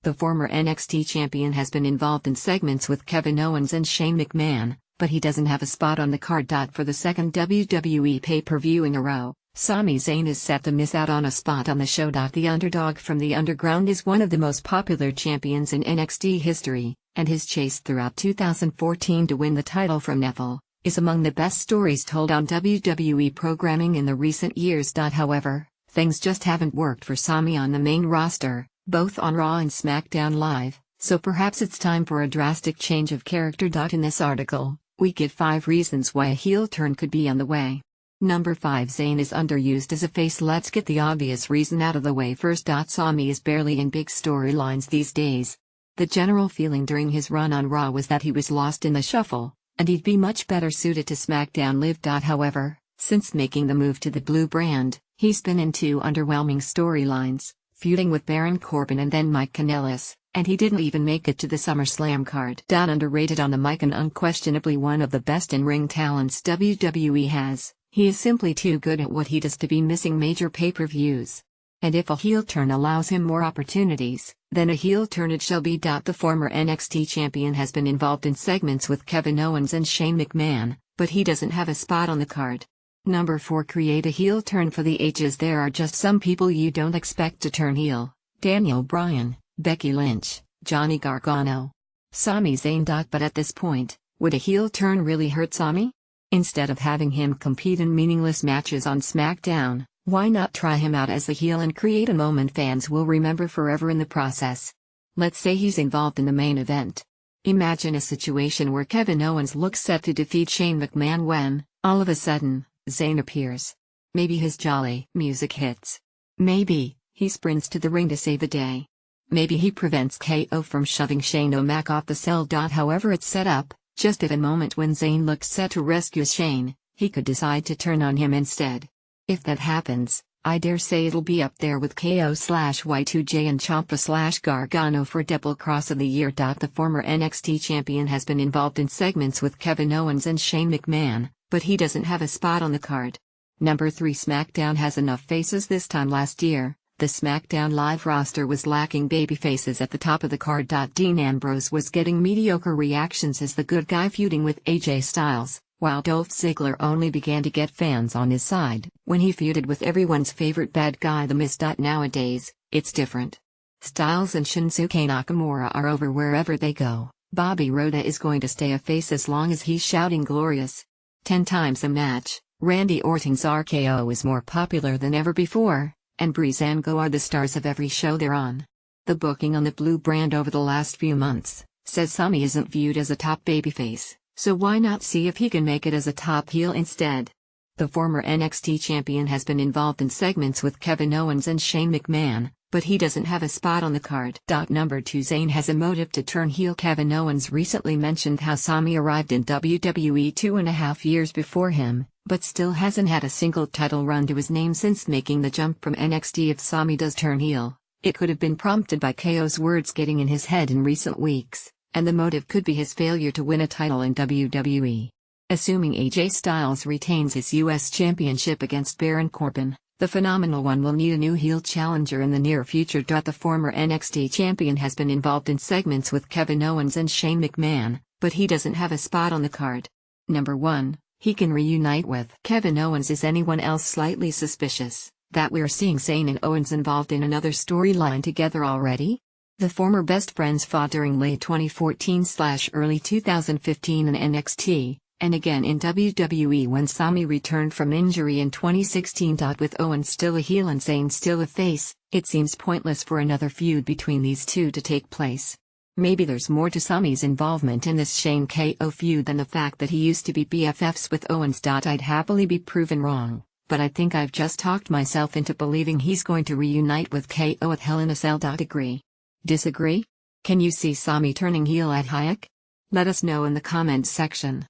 The former NXT champion has been involved in segments with Kevin Owens and Shane McMahon, but he doesn't have a spot on the card. For the second WWE pay-per-view in a row, Sami Zayn is set to miss out on a spot on the show. The Underdog from the Underground is one of the most popular champions in NXT history, and his chase throughout 2014 to win the title from Neville is among the best stories told on WWE programming in the recent years. However, things just haven't worked for Sami on the main roster, both on Raw and SmackDown Live, so perhaps it's time for a drastic change of character. In this article, we give 5 reasons why a heel turn could be on the way. Number 5. Zayn is underused as a face. Let's get the obvious reason out of the way first. Sami is barely in big storylines these days. The general feeling during his run on Raw was that he was lost in the shuffle, and he'd be much better suited to SmackDown Live. However, since making the move to the blue brand, he's been in 2 underwhelming storylines, feuding with Baron Corbin and then Mike Kanellis, and he didn't even make it to the SummerSlam card. Underrated on the mic and unquestionably one of the best in-ring talents WWE has, he is simply too good at what he does to be missing major pay-per-views. And if a heel turn allows him more opportunities, then a heel turn it shall be. The former NXT champion has been involved in segments with Kevin Owens and Shane McMahon, but he doesn't have a spot on the card. Number 4. Create a heel turn for the ages. There are just some people you don't expect to turn heel: Daniel Bryan, Becky Lynch, Johnny Gargano, Sami Zayn. But at this point, would a heel turn really hurt Sami? Instead of having him compete in meaningless matches on SmackDown, why not try him out as the heel and create a moment fans will remember forever in the process? Let's say he's involved in the main event. Imagine a situation where Kevin Owens looks set to defeat Shane McMahon when, all of a sudden, Zayn appears. Maybe his jolly music hits. Maybe he sprints to the ring to save the day. Maybe he prevents KO from shoving Shane O'Mac off the cell. However it's set up, just at a moment when Zayn looks set to rescue Shane, he could decide to turn on him instead. If that happens, I dare say it'll be up there with KO/Y2J and Ciampa/Gargano for double cross of the year. The former NXT champion has been involved in segments with Kevin Owens and Shane McMahon, but he doesn't have a spot on the card. Number 3. SmackDown has enough faces. This time last year, the SmackDown Live roster was lacking baby faces at the top of the card. Dean Ambrose was getting mediocre reactions as the good guy feuding with AJ Styles, while Dolph Ziggler only began to get fans on his side when he feuded with everyone's favorite bad guy The Miz. Nowadays, it's different. Styles and Shinsuke Nakamura are over wherever they go. Bobby Roode is going to stay a face as long as he's shouting glorious 10 times a match. Randy Orton's RKO is more popular than ever before, and Breezango are the stars of every show they're on. The booking on the blue brand over the last few months says Sami isn't viewed as a top babyface, so why not see if he can make it as a top heel instead? The former NXT champion has been involved in segments with Kevin Owens and Shane McMahon, but he doesn't have a spot on the card. Number 2. Zayn has a motive to turn heel. Kevin Owens recently mentioned how Sami arrived in WWE 2.5 years before him, but still hasn't had a single title run to his name since making the jump from NXT. If Sami does turn heel, it could have been prompted by KO's words getting in his head in recent weeks, and the motive could be his failure to win a title in WWE. Assuming AJ Styles retains his US Championship against Baron Corbin, the Phenomenal One will need a new heel challenger in the near future. The former NXT champion has been involved in segments with Kevin Owens and Shane McMahon, but he doesn't have a spot on the card. Number 1. He can reunite with Kevin Owens. Is anyone else slightly suspicious that we're seeing Zayn and Owens involved in another storyline together already? The former best friends fought during late 2014/early 2015 in NXT, and again in WWE when Sami returned from injury in 2016. With Owens still a heel and Zayn still a face, it seems pointless for another feud between these two to take place. Maybe there's more to Sami's involvement in this Shane KO feud than the fact that he used to be BFFs with Owens. I'd happily be proven wrong, but I think I've just talked myself into believing he's going to reunite with KO at Hell in a Cell. Agree? Disagree? Can you see Sami turning heel at Hayek? Let us know in the comments section.